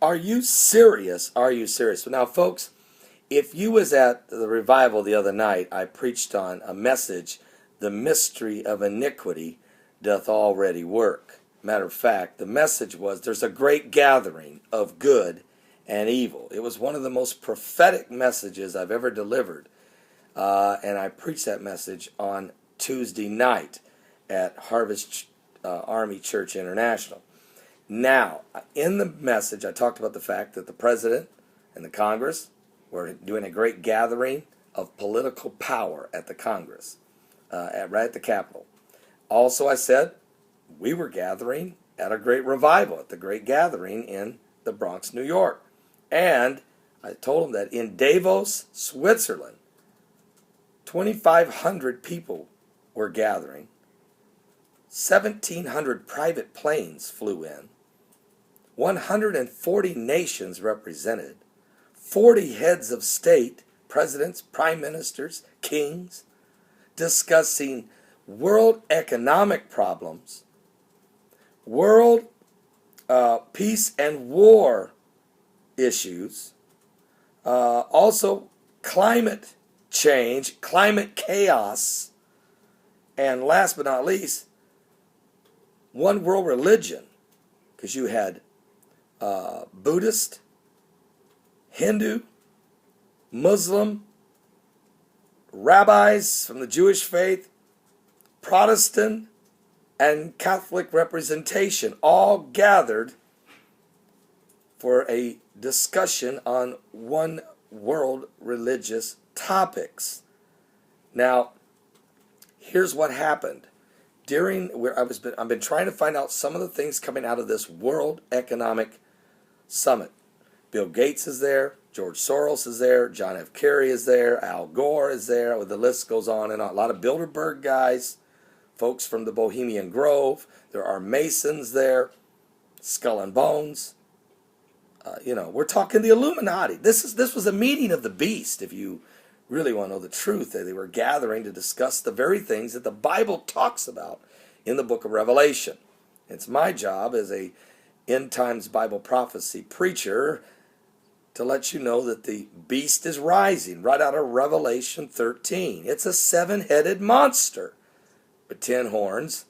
Are you serious? Are you serious? Now, folks, if you was at the revival the other night, I preached on a message, the mystery of iniquity doth already work. Matter of fact, the message was there's a great gathering of good and evil. It was one of the most prophetic messages I've ever delivered. And I preached that message on Tuesday night at Harvest Army Church International. Now, in the message, I talked about the fact that the president and the Congress were doing a great gathering of political power at the Congress, right at the Capitol. Also, I said we were gathering at a great revival, at the great gathering in the Bronx, New York. And I told them that in Davos, Switzerland, 2,500 people were gathering. 1,700 private planes flew in. 140 nations represented. 40 heads of state, presidents, prime ministers, kings, discussing world economic problems, world peace and war issues, also climate change, climate chaos, and last but not least, one world religion, because you had Buddhist, Hindu, Muslim, rabbis from the Jewish faith, Protestant, and Catholic representation all gathered for a discussion on one world religious topics. Now, here's what happened. I've been trying to find out some of the things coming out of this World Economic Summit. Bill Gates is there, George Soros is there, John F. Kerry is there, Al Gore is there, the list goes on and on. A lot of Bilderberg guys, folks from the Bohemian Grove, there are Masons there, Skull and Bones. We're talking the Illuminati. This was a meeting of the beast, if you really want to know the truth. They were gathering to discuss the very things that the Bible talks about in the book of Revelation. It's my job as a end times Bible prophecy preacher to let you know that the beast is rising right out of Revelation 13. It's a 7-headed monster with 10 horns,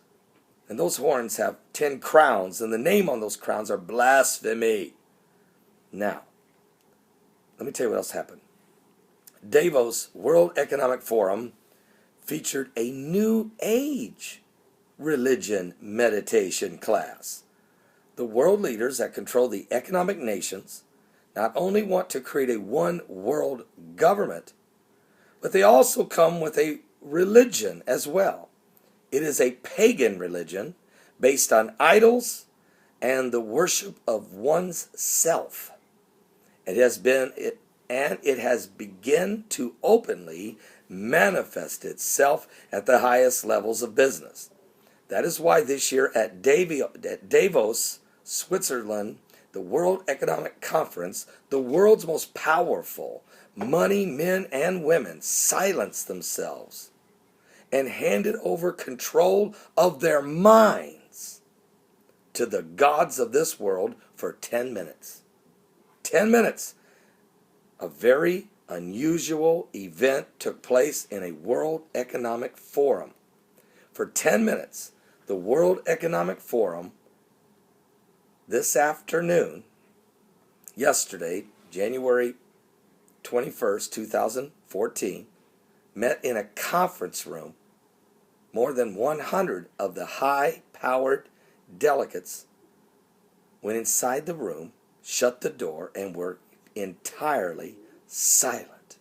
and those horns have 10 crowns, and the name on those crowns are blasphemy. Now, let me tell you what else happened. Davos World Economic Forum featured a New Age religion meditation class. The world leaders that control the economic nations not only want to create a one world government, but they also come with a religion as well. It is a pagan religion based on idols and the worship of one's self. It has begun to openly manifest itself at the highest levels of business. That is why this year at Davos, Switzerland, the World Economic Conference, the world's most powerful money men and women silenced themselves and handed over control of their minds to the gods of this world for 10 minutes. 10 minutes. A very unusual event took place in a World Economic Forum. For 10 minutes, the World Economic Forum this afternoon, yesterday, January 21st, 2014, met in a conference room. More than 100 of the high-powered delegates went inside the room, shut the door, and were entirely silent.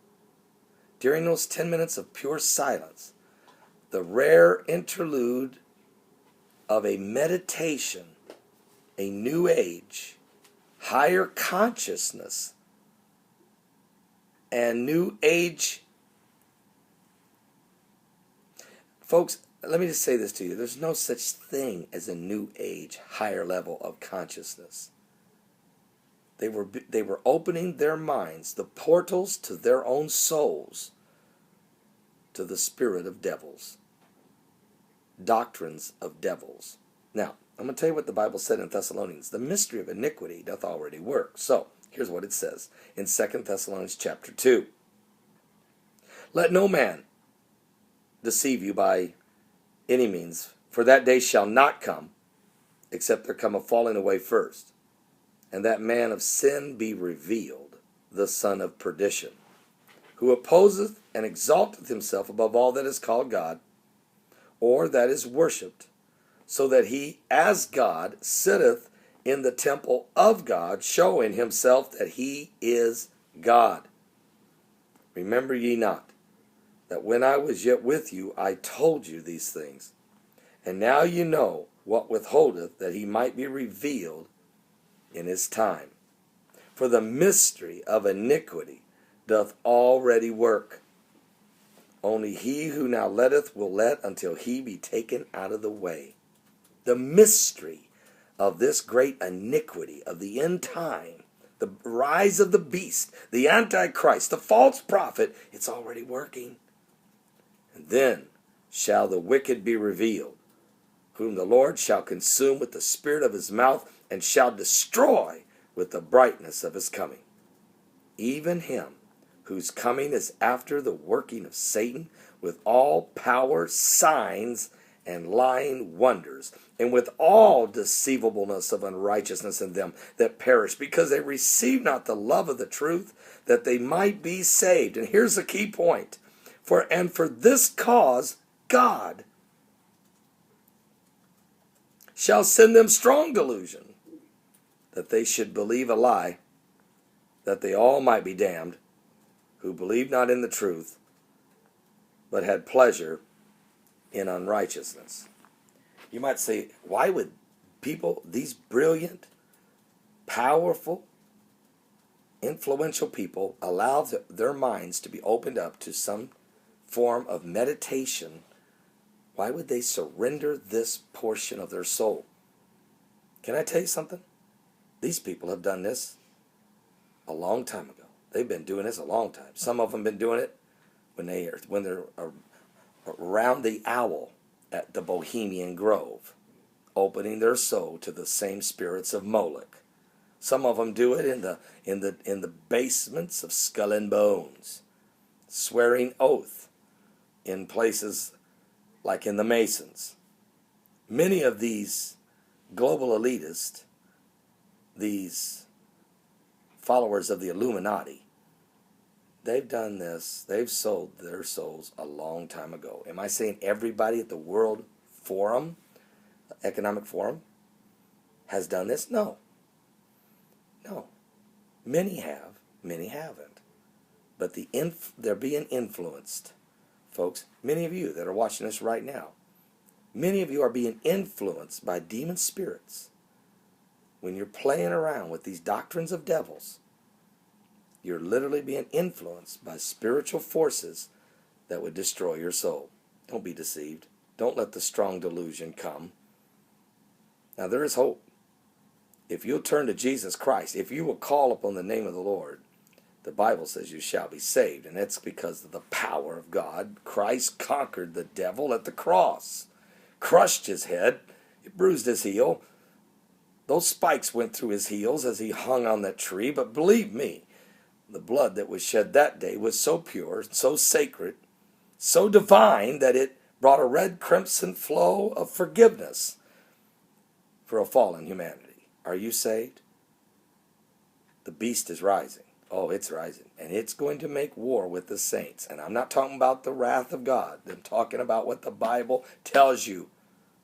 During those 10 minutes of pure silence, the rare interlude of a meditation, a new age, higher consciousness, and new age. Folks, let me just say this to you. There's no such thing as a new age, higher level of consciousness. They were opening their minds, the portals to their own souls, to the spirit of devils, doctrines of devils. Now, I'm going to tell you what the Bible said in Thessalonians. The mystery of iniquity doth already work. So, here's what it says in 2 Thessalonians chapter 2. Let no man deceive you by any means, for that day shall not come, except there come a falling away first, and that man of sin be revealed, the son of perdition, who opposeth and exalteth himself above all that is called God, or that is worshipped, so that he, as God, sitteth in the temple of God, showing himself that he is God. Remember ye not, that when I was yet with you, I told you these things. And now you know what withholdeth, that he might be revealed in his time. For the mystery of iniquity doth already work. Only he who now letteth will let until he be taken out of the way. The mystery of this great iniquity of the end time, the rise of the beast, the Antichrist, the false prophet, it's already working. And then shall the wicked be revealed, whom the Lord shall consume with the spirit of his mouth, and shall destroy with the brightness of his coming. Even him whose coming is after the working of Satan, with all power, signs, and lying wonders, and with all deceivableness of unrighteousness in them that perish, because they receive not the love of the truth, that they might be saved. And here's the key point. For this cause God shall send them strong delusion, that they should believe a lie, that they all might be damned, who believed not in the truth, but had pleasure in unrighteousness. You might say, why would people, these brilliant, powerful, influential people, allow their minds to be opened up to some form of meditation? Why would they surrender this portion of their soul? Can I tell you something? These people have done this a long time ago. They've been doing this a long time. Some of them have been doing it when they're around the owl at the Bohemian Grove, opening their soul to the same spirits of Moloch. Some of them do it in the basements of Skull and Bones, swearing oath in places like in the Masons. Many of these global elitists, these followers of the Illuminati, they've done this. They've sold their souls a long time ago. Am I saying everybody at the World Forum, Economic Forum, has done this? No. No. Many have, many haven't. But they're being influenced. Folks, many of you that are watching this right now, many of you are being influenced by demon spirits. When you're playing around with these doctrines of devils, you're literally being influenced by spiritual forces that would destroy your soul. Don't be deceived. Don't let the strong delusion come. Now, there is hope. If you'll turn to Jesus Christ, if you will call upon the name of the Lord, the Bible says you shall be saved. And that's because of the power of God. Christ conquered the devil at the cross, crushed his head, it bruised his heel. Those spikes went through his heels as he hung on that tree. But believe me, the blood that was shed that day was so pure, so sacred, so divine that it brought a red crimson flow of forgiveness for a fallen humanity. Are you saved? The beast is rising. Oh, it's rising. And it's going to make war with the saints. And I'm not talking about the wrath of God. I'm talking about what the Bible tells you.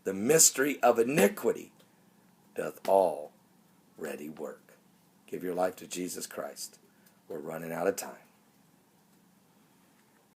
The mystery of iniquity doth already work. Give your life to Jesus Christ. We're running out of time.